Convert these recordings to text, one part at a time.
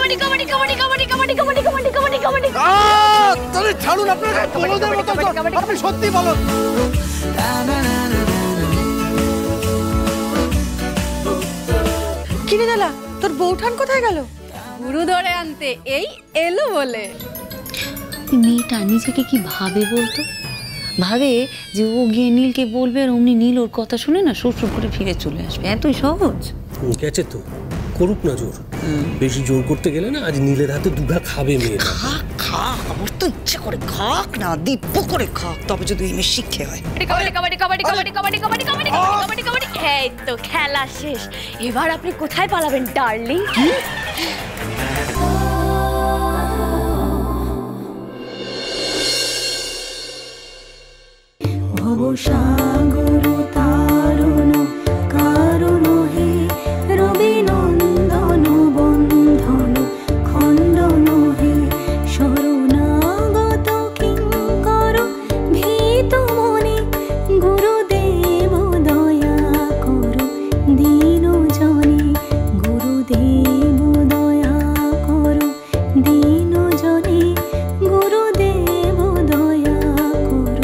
কাবাডি কাবাডি কাবাডি কাবাডি কাবাডি কাবাডি কাবাডি কাবাডি কাবাডি তাহলে ছাড়ুন আপনারা বলদের মতো আপনি সত্যি বলুন। কিনে দাদা তোর বউঠান কোথায় গেল? গুরু ধরে আনতে এই এলো বলে। মেয়েটা নিজেকে কি ভাবে বলতো? ভাবে যে ও গিয়ে নীলকে বলবে আর অমনি নীল ওর কথা শুনে না শ্বশুর করে ফিরে চলে আসবে। এতই সহজ গেছে তো, করুক না জোর। বেশি জোর করতে গেলে না আজ নীলের হাতে দুঘা খাবে মেয়ে। খাক আমার তো ইচ্ছে করে খাক না, দিব্য করে খাক, তবে যদি এই মেয়ে শিক্ষে হয়। কাবাডি কাবাডি কাবাডি কাবাডি কাবাডি কাবাডি কাবাডি কাবাডি কাবাডি। এই তো খেলা শেষ, এবার আপনি কোথায় পালাবেন ডার্লিং? ভবসাগর তারণ কারণ হে রবি নন্দন বন্ধন খণ্ডন হে শরণাগত কিঙ্কর ভীত মনে গুরুদেব দয়া কর দীন জনে গুরুদেব দয়া কর দীন জনে গুরুদেব দয়া কর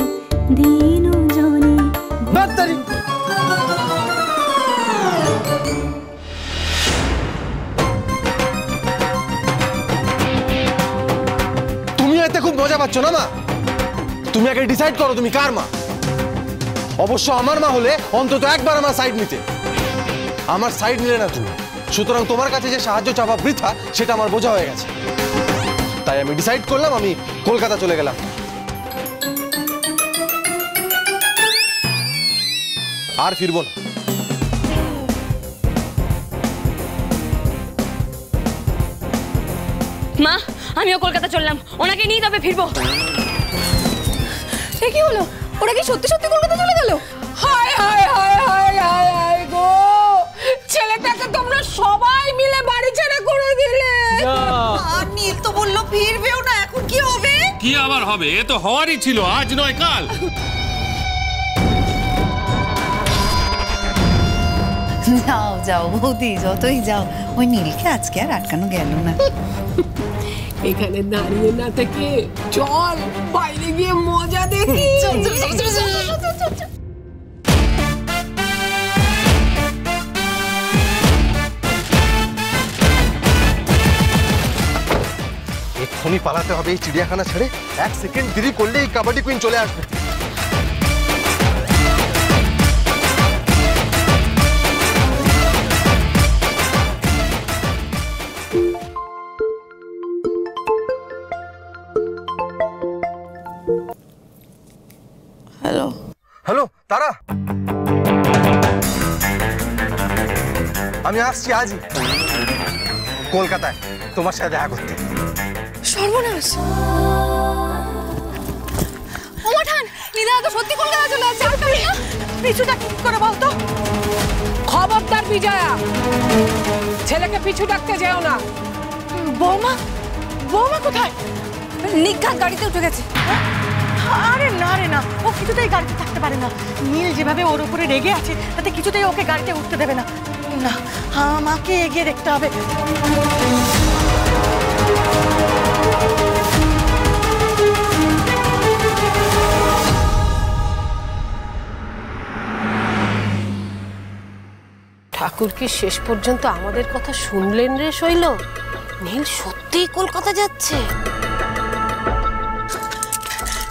দীন জনে। তুমি এতে খুব মজা পাচ্ছ না মা? তুমি আগে ডিসাইড করো তুমি কার মা। অবশ্য আমার মা হলে অন্তত একবার আমার সাইড নিতে। আমার সাইড নিলে না তুমি, সুতরাং তোমার কাছে যে সাহায্য চাওয়া বৃথা সেটা আমার বোঝা হয়ে গেছে। তাই আমি ডিসাইড করলাম আমি কলকাতা চলে গেলাম। আর ফিরবো না। মা আমিও কলকাতা চললাম, ওনাকে নিয়ে তবে ফিরবো। এ কি হলো? ওরা কি সত্যি সত্যি কলকাতা চলে গেল? হায় হায় হায় হায় হায় হায় গো, ছেলেটাকে তোমরা সবাই মিলে বাড়ি ছেড়ে করে দিলে। আর নীল তো বললো ফিরবেও না, এখন কি হবে? কি আবার হবে? এ তো হওয়ারই ছিল, আজ নয় কাল। যাও যাও বৌদি, যতই যাও ওই নীলকে আজকে আর আটকানো গেল না। এখানে দাঁড়িয়ে না থেকে চল বাইরে গিয়ে মজা দেখি। এক্ষুনি পালাতে হবে এই চিড়িয়াখানা ছেড়ে। এক সেকেন্ড দেরি করলে এই কাবাডি কুইন চলে আসবে। হ্যালো হ্যালো তারা, আমি আসছি আজই কলকাতায় তোমার সাথে দেখা করতে। সর্বনাশ, ওমাঠান নিদা তো সত্যি কলকাতা চলে আসছে। পিছুটা কি করে বলতো? খবরদার বিজয়া, ছেলেকে পিছু ডাকতে যেও না। বৌমা, বৌমা কোথায়? নিঘাত গাড়িতে উঠে গেছে। আরে না রে না, ও কিছুতেই গাড়িতে থাকতে পারে না। নীল যেভাবে ওর উপরে রেগে আছে তাতে কিছুতেই ওকে গাড়িতে উঠতে দেবে না। না, আমাকে এগিয়ে দেখতে হবে। ঠাকুর কি শেষ পর্যন্ত আমাদের কথা শুনলেন রে শৈল? নীল সত্যিই কলকাতা যাচ্ছে।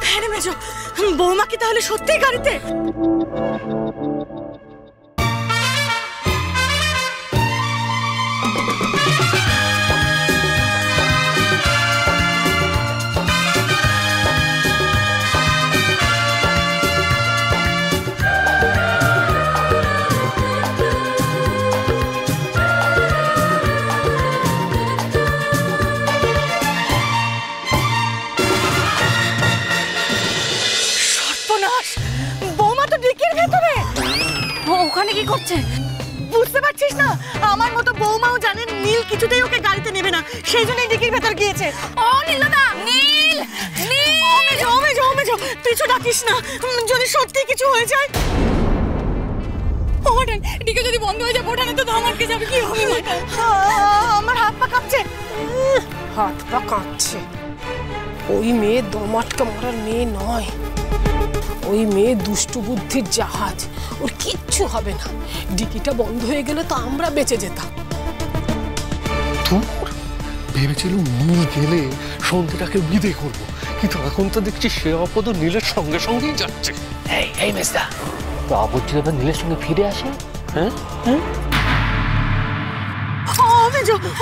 হ্যাঁ রে মেজো, বৌমা কি তাহলে সত্যিই গাড়িতে? ওখানে কি করছে বুঝতে পারছিস না? আমার মতো বৌমাও জানেন নীল কিছুতেই ওকে গাড়িতে নেবে না, সেই জন্যই ডিকির ভেতর গিয়েছে। ও নীল দাদা, নীল নীল, মেজো পিছু ডাকিস না, যদি সত্যি কিছু হয়ে যায়। ওঠান ডিকে যদি বন্ধ হয়ে যায়, ওঠানে তো ধামাকে যাবে। কি হবে? আমার হাত পা কাঁপছে। হাত পা কাঁপছে। ওই মেয়ে দম আটকে মারার মেয়ে নয়, ওই মেয়ে দুষ্টু বুদ্ধির জাহাজ। ওর কিচ্ছু হবে না। ডিকিটা বন্ধ হয়ে গেলে তো আমরা বেঁচে যেতাম। ভেবেছিল নীল গেলে সন্ধ্যেটাকে বিদে করবো, কিন্তু এখন তো দেখছি সে অপদ নীলের সঙ্গে সঙ্গেই যাচ্ছে। এই মেজদা, তো আপদ যদি আবার নীলের সঙ্গে ফিরে আসে? হ্যাঁ হ্যাঁ,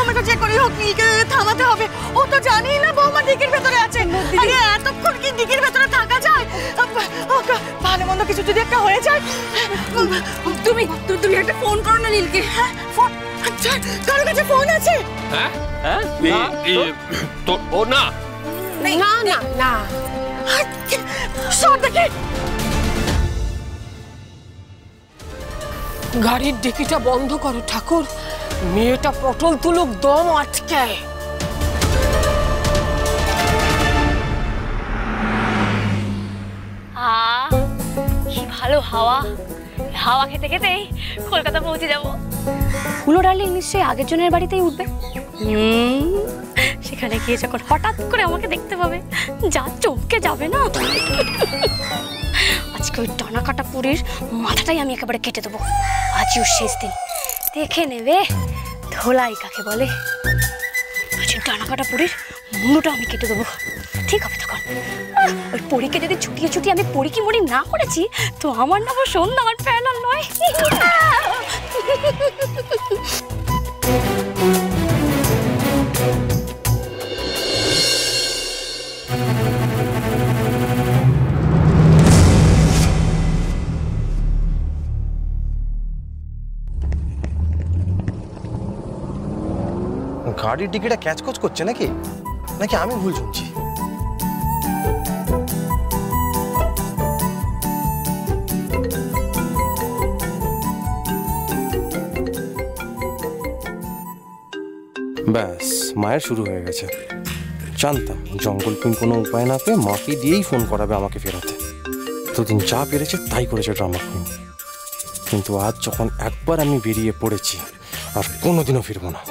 আমার কাছে করে হোক নীলকে থামাতে হবে। ও তো জানেই না বৌমা ডিকির ভেতরে আছে। আরে এতক্ষণ কি ডিকির ভেতরে থাকা যায়? ভালো মন্দ কিছু যদি একটা হয়ে যায়। তুমি একটা ফোন করো না নীলকে। হ্যাঁ ফোন, আচ্ছা কারোর কাছে ফোন আছে? হ্যাঁ হ্যাঁ, তোর ও না না না না, সব দেখে গাড়ির ডিকিটা বন্ধ করো ঠাকুর। মেয়েটা পটল তুলুক, দম আটকায়। কি ভালো হাওয়া, হাওয়া খেতে খেতেই কলকাতা পৌঁছে যাব। হুলো ডার্লিং নিশ্চয়ই আগের জনের বাড়িতেই উঠবে। সেখানে গিয়ে যখন হঠাৎ করে আমাকে দেখতে পাবে, যা চমকে যাবে না। আজকে ওই ডানা কাটা পুরীর মাথাটাই আমি একেবারে কেটে দেবো। আজই ওর শেষ দিন, দেখে নেবে ধোলাই কাকে বলে। আজ ডানা কাটা পুরীর মুন্ডুটা আমি কেটে দেবো, ঠিক হবে তখন। ওই পরীকে যদি ছুটিয়ে ছুটিয়ে আমি পরী কি মরি না করেছি, তো আমার নাম সন্ধ্যা, আমার ফেলার নয়। গাড়ির টিকিটটা ক্যাচকচ করছে নাকি নাকি আমি ভুল শুনছি? ব্যাস, মায়ের শুরু হয়ে গেছে। জানতাম জঙ্গল কুইন কোনো উপায় না পেয়ে মাকে দিয়েই ফোন করাবে আমাকে ফেরাতে। এতদিন যা পেরেছে তাই করেছে ড্রামা কুইন, কিন্তু আজ যখন একবার আমি বেরিয়ে পড়েছি আর কোনোদিনও ফিরবো না,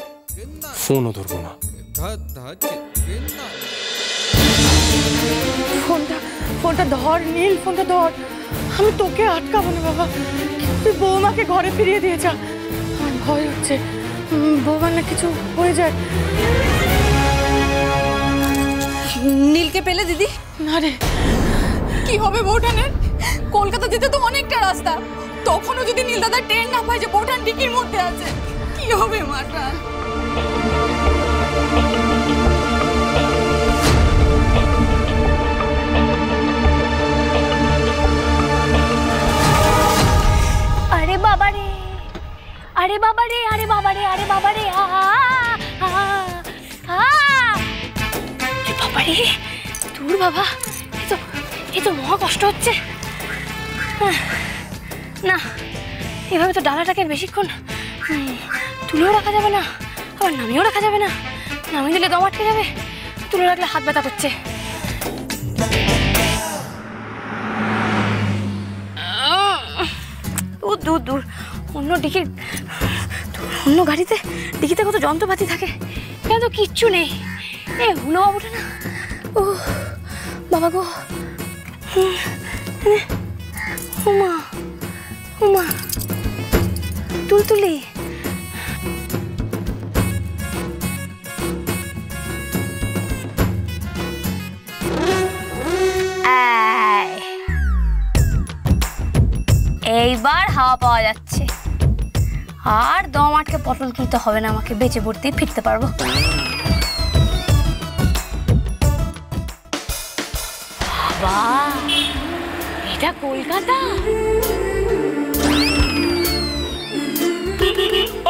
ফোনও ধরবো না। ফোনটা ধর নীল, ফোনটা ধর। আমি তোকে আটকাবো না বাবা, তুই বৌমাকে ঘরে ফিরিয়ে দিয়ে যা। আমার ভয় হচ্ছে বৌমার না কিছু হয়ে যায়। নীলকে পেলে দিদি? না রে, কি হবে বৌঠানের? কলকাতা যেতে তো অনেকটা রাস্তা, তখনও যদি নীল দাদা ট্রেন না পায় যে বৌঠান ডিকির মধ্যে আছে, কি হবে মাটা? আরে বাবা রে, আরে বাবা রে, আরে বাবা রে, আরে বাবা রে, বাবা রে, দূর বাবা, এ তো মহা কষ্ট হচ্ছে। না, এভাবে তো ডালাটাকে বেশিক্ষণ তুলেও রাখা যাবে না, আবার নামিয়েও রাখা যাবে না। নামিয়ে দিলে দম আটকে যাবে, তুলে রাখলে হাত ব্যথা করছে। দূর দূর, অন্য ডিকির, অন্য গাড়িতে ডিকিতে কত যন্ত্রপাতি থাকে, এখানে তো কিচ্ছু নেই। এ হুলো বাবুটা না, ও বাবা গো, উমা উমা, তুলতুলি। এইবার হাওয়া পাওয়া যাচ্ছে, আর দম আটকে পটল কিনতে হবে না, আমাকে বেঁচে পড়তেই ফিরতে পারবো। বাবা, এটা কলকাতা।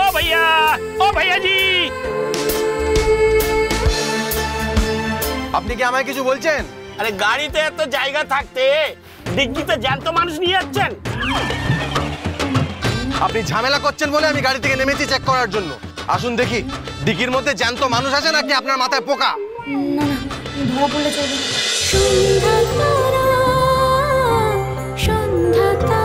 ও ভাইয়া, ও ভাইয়াজি, আপনি কি আমায় কিছু বলছেন? আরে গাড়িতে এত জায়গা থাকতে ডিগ্গিতে জ্যান্ত মানুষ নিয়ে যাচ্ছেন? আপনি ঝামেলা করছেন বলে আমি গাড়ি থেকে নেমেছি চেক করার জন্য। আসুন দেখি ডিকির মধ্যে জ্যান্ত মানুষ আছে নাকি আপনার মাথায় পোকা। না না, ধরা পড়লে চলবে। সন্ধ্যা তারা